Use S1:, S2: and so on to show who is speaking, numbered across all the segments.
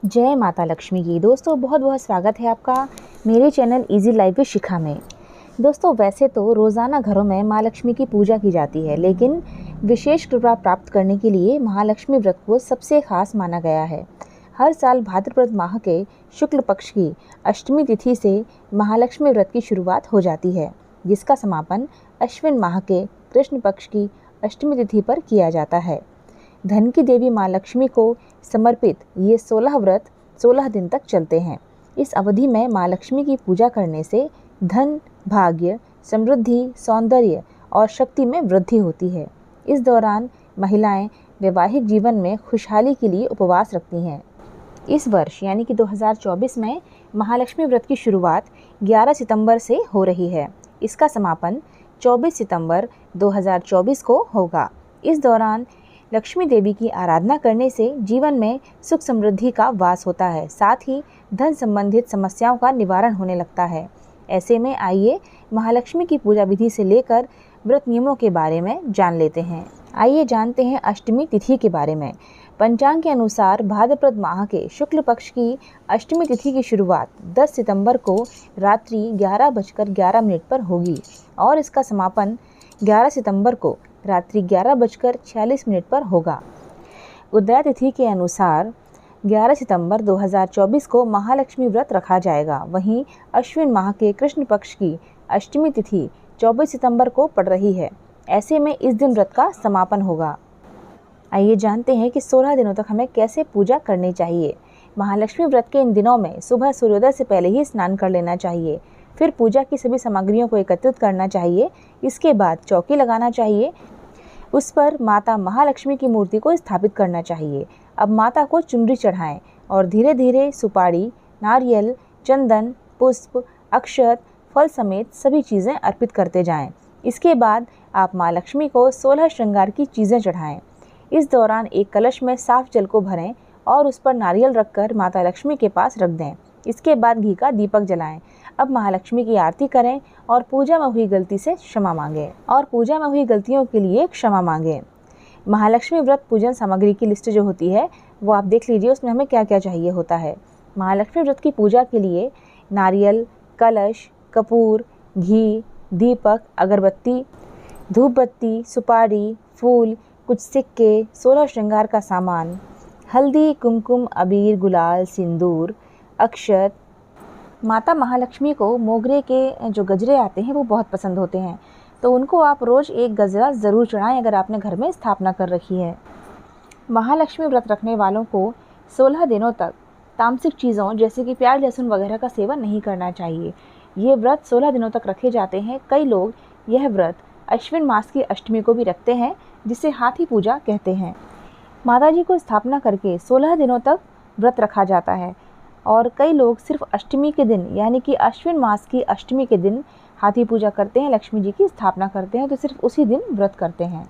S1: जय माता लक्ष्मी की। दोस्तों बहुत बहुत स्वागत है आपका मेरे चैनल इजी लाइफ विद शिखा में। दोस्तों वैसे तो रोज़ाना घरों में माँ लक्ष्मी की पूजा की जाती है, लेकिन विशेष कृपा प्राप्त करने के लिए महालक्ष्मी व्रत को सबसे खास माना गया है। हर साल भाद्रपद माह के शुक्ल पक्ष की अष्टमी तिथि से महालक्ष्मी व्रत की शुरुआत हो जाती है, जिसका समापन अश्विन माह के कृष्ण पक्ष की अष्टमी तिथि पर किया जाता है। धन की देवी माँ लक्ष्मी को समर्पित ये 16 व्रत 16 दिन तक चलते हैं। इस अवधि में माँ लक्ष्मी की पूजा करने से धन, भाग्य, समृद्धि, सौंदर्य और शक्ति में वृद्धि होती है। इस दौरान महिलाएं वैवाहिक जीवन में खुशहाली के लिए उपवास रखती हैं। इस वर्ष यानी कि 2024 में महालक्ष्मी व्रत की शुरुआत 11 सितंबर से हो रही है। इसका समापन 24 सितंबर 2024 को होगा। इस दौरान लक्ष्मी देवी की आराधना करने से जीवन में सुख समृद्धि का वास होता है, साथ ही धन संबंधित समस्याओं का निवारण होने लगता है। ऐसे में आइए महालक्ष्मी की पूजा विधि से लेकर व्रत नियमों के बारे में जान लेते हैं। आइए जानते हैं अष्टमी तिथि के बारे में। पंचांग के अनुसार भाद्रपद माह के शुक्ल पक्ष की अष्टमी तिथि की शुरुआत 10 सितंबर को रात्रि 11:11 पर होगी और इसका समापन 11 सितंबर को रात्रि 11:46 पर होगा। उदय तिथि के अनुसार 11 सितंबर 2024 को महालक्ष्मी व्रत रखा जाएगा। वहीं अश्विन माह के कृष्ण पक्ष की अष्टमी तिथि 24 सितंबर को पड़ रही है। ऐसे में इस दिन व्रत का समापन होगा। आइए जानते हैं कि 16 दिनों तक हमें कैसे पूजा करनी चाहिए। महालक्ष्मी व्रत के इन दिनों में सुबह सूर्योदय से पहले ही स्नान कर लेना चाहिए। फिर पूजा की सभी सामग्रियों को एकत्रित करना चाहिए। इसके बाद चौकी लगाना चाहिए। उस पर माता महालक्ष्मी की मूर्ति को स्थापित करना चाहिए। अब माता को चुनरी चढ़ाएं और धीरे धीरे सुपारी, नारियल, चंदन, पुष्प, अक्षत, फल समेत सभी चीज़ें अर्पित करते जाएं। इसके बाद आप माँ लक्ष्मी को 16 श्रृंगार की चीज़ें चढ़ाएं। इस दौरान एक कलश में साफ जल को भरें और उस पर नारियल रखकर माता लक्ष्मी के पास रख दें। इसके बाद घी का दीपक जलाएं। अब महालक्ष्मी की आरती करें और पूजा में हुई गलतियों के लिए क्षमा मांगें। महालक्ष्मी व्रत पूजन सामग्री की लिस्ट जो होती है वो आप देख लीजिए, उसमें हमें क्या क्या चाहिए होता है। महालक्ष्मी व्रत की पूजा के लिए नारियल, कलश, कपूर, घी, दीपक, अगरबत्ती, धूप बत्ती, सुपारी, फूल, कुछ सिक्के, 16 श्रृंगार का सामान, हल्दी, कुमकुम, अबीर, गुलाल, सिंदूर, अक्षत। माता महालक्ष्मी को मोगरे के जो गजरे आते हैं वो बहुत पसंद होते हैं, तो उनको आप रोज़ एक गजरा ज़रूर चढ़ाएं अगर आपने घर में स्थापना कर रखी है। महालक्ष्मी व्रत रखने वालों को 16 दिनों तक तामसिक चीज़ों जैसे कि प्याज, लहसुन वगैरह का सेवन नहीं करना चाहिए। ये व्रत 16 दिनों तक रखे जाते हैं। कई लोग यह व्रत अश्विन मास की अष्टमी को भी रखते हैं, जिसे हाथी पूजा कहते हैं। माता जी को स्थापना करके 16 दिनों तक व्रत रखा जाता है और कई लोग सिर्फ अष्टमी के दिन यानी कि अश्विन मास की अष्टमी के दिन हाथी पूजा करते हैं, लक्ष्मी जी की स्थापना करते हैं, तो सिर्फ उसी दिन व्रत करते हैं।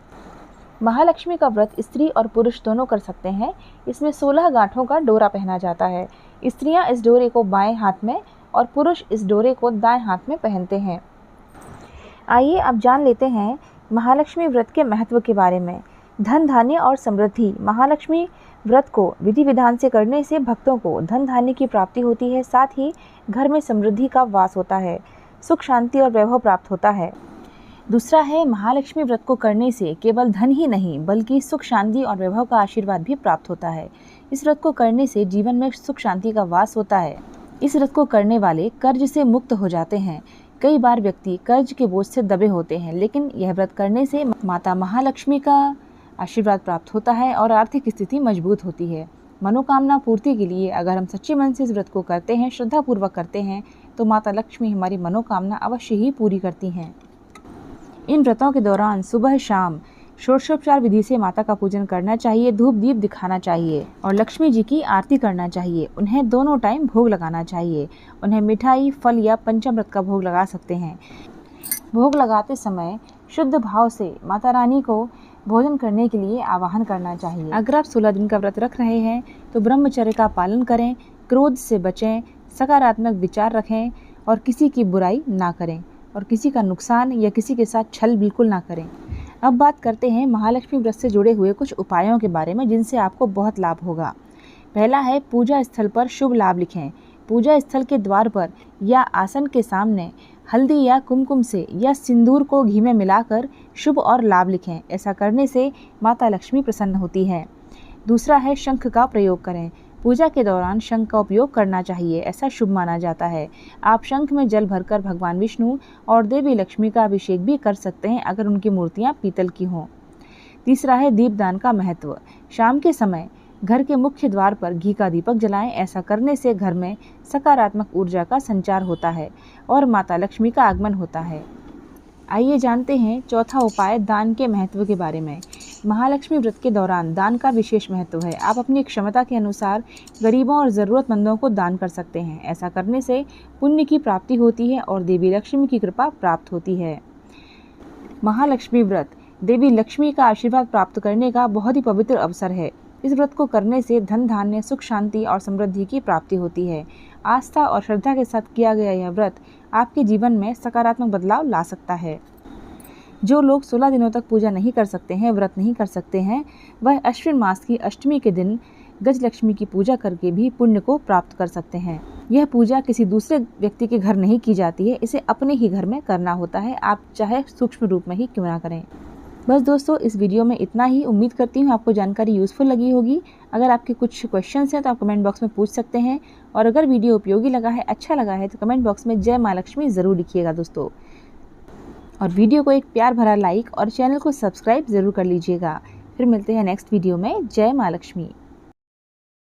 S1: महालक्ष्मी का व्रत स्त्री और पुरुष दोनों कर सकते हैं। इसमें 16 गांठों का डोरा पहना जाता है। स्त्रियां इस डोरे को बाएं हाथ में और पुरुष इस डोरे को दाएं हाथ में पहनते हैं। आइए अब जान लेते हैं महालक्ष्मी व्रत के महत्व के बारे में। धन, धान्य और समृद्धि। महालक्ष्मी व्रत को विधि विधान से करने से भक्तों को धन धान्य की प्राप्ति होती है, साथ ही घर में समृद्धि का वास होता है, सुख शांति और वैभव प्राप्त होता है। दूसरा है, महालक्ष्मी व्रत को करने से केवल धन ही नहीं बल्कि सुख शांति और वैभव का आशीर्वाद भी प्राप्त होता है। इस व्रत को करने से जीवन में सुख शांति का वास होता है। इस व्रत को करने वाले कर्ज से मुक्त हो जाते हैं। कई बार व्यक्ति कर्ज के बोझ से दबे होते हैं, लेकिन यह व्रत करने से माता महालक्ष्मी का आशीर्वाद प्राप्त होता है और आर्थिक स्थिति मजबूत होती है। मनोकामना पूर्ति के लिए अगर हम सच्चे मन से इस व्रत को करते हैं, श्रद्धापूर्वक करते हैं, तो माता लक्ष्मी हमारी मनोकामना अवश्य ही पूरी करती हैं। इन व्रतों के दौरान सुबह शाम षोडशोपचार विधि से माता का पूजन करना चाहिए, धूप दीप दिखाना चाहिए और लक्ष्मी जी की आरती करना चाहिए। उन्हें दोनों टाइम भोग लगाना चाहिए। उन्हें मिठाई, फल या पंचामृत का भोग लगा सकते हैं। भोग लगाते समय शुद्ध भाव से माता रानी को भोजन करने के लिए आवाहन करना चाहिए। अगर आप 16 दिन का व्रत रख रहे हैं तो ब्रह्मचर्य का पालन करें, क्रोध से बचें, सकारात्मक विचार रखें और किसी की बुराई ना करें और किसी का नुकसान या किसी के साथ छल बिल्कुल ना करें। अब बात करते हैं महालक्ष्मी व्रत से जुड़े हुए कुछ उपायों के बारे में जिनसे आपको बहुत लाभ होगा। पहला है पूजा स्थल पर शुभ लाभ लिखें। पूजा स्थल के द्वार पर या आसन के सामने हल्दी या कुमकुम से या सिंदूर को घी में मिलाकर शुभ और लाभ लिखें। ऐसा करने से माता लक्ष्मी प्रसन्न होती है। दूसरा है शंख का प्रयोग करें। पूजा के दौरान शंख का उपयोग करना चाहिए, ऐसा शुभ माना जाता है। आप शंख में जल भरकर भगवान विष्णु और देवी लक्ष्मी का अभिषेक भी कर सकते हैं अगर उनकी मूर्तियाँ पीतल की हों। तीसरा है दीपदान का महत्व। शाम के समय घर के मुख्य द्वार पर घी का दीपक जलाएं। ऐसा करने से घर में सकारात्मक ऊर्जा का संचार होता है और माता लक्ष्मी का आगमन होता है। आइए जानते हैं चौथा उपाय दान के महत्व के बारे में। महालक्ष्मी व्रत के दौरान दान का विशेष महत्व है। आप अपनी क्षमता के अनुसार गरीबों और ज़रूरतमंदों को दान कर सकते हैं। ऐसा करने से पुण्य की प्राप्ति होती है और देवी लक्ष्मी की कृपा प्राप्त होती है। महालक्ष्मी व्रत देवी लक्ष्मी का आशीर्वाद प्राप्त करने का बहुत ही पवित्र अवसर है। इस व्रत को करने से धन धान्य, सुख शांति और समृद्धि की प्राप्ति होती है। आस्था और श्रद्धा के साथ किया गया यह व्रत आपके जीवन में सकारात्मक बदलाव ला सकता है। जो लोग 16 दिनों तक पूजा नहीं कर सकते हैं, व्रत नहीं कर सकते हैं, वह अश्विन मास की अष्टमी के दिन गजलक्ष्मी की पूजा करके भी पुण्य को प्राप्त कर सकते हैं। यह पूजा किसी दूसरे व्यक्ति के घर नहीं की जाती है, इसे अपने ही घर में करना होता है, आप चाहे सूक्ष्म रूप में ही क्यों ना करें। बस दोस्तों, इस वीडियो में इतना ही। उम्मीद करती हूँ आपको जानकारी यूज़फुल लगी होगी। अगर आपके कुछ क्वेश्चंस हैं तो आप कमेंट बॉक्स में पूछ सकते हैं, और अगर वीडियो उपयोगी लगा है, अच्छा लगा है, तो कमेंट बॉक्स में जय माँ लक्ष्मी ज़रूर लिखिएगा दोस्तों। और वीडियो को एक प्यार भरा लाइक और चैनल को सब्सक्राइब ज़रूर कर लीजिएगा। फिर मिलते हैं नेक्स्ट वीडियो में। जय माँ लक्ष्मी।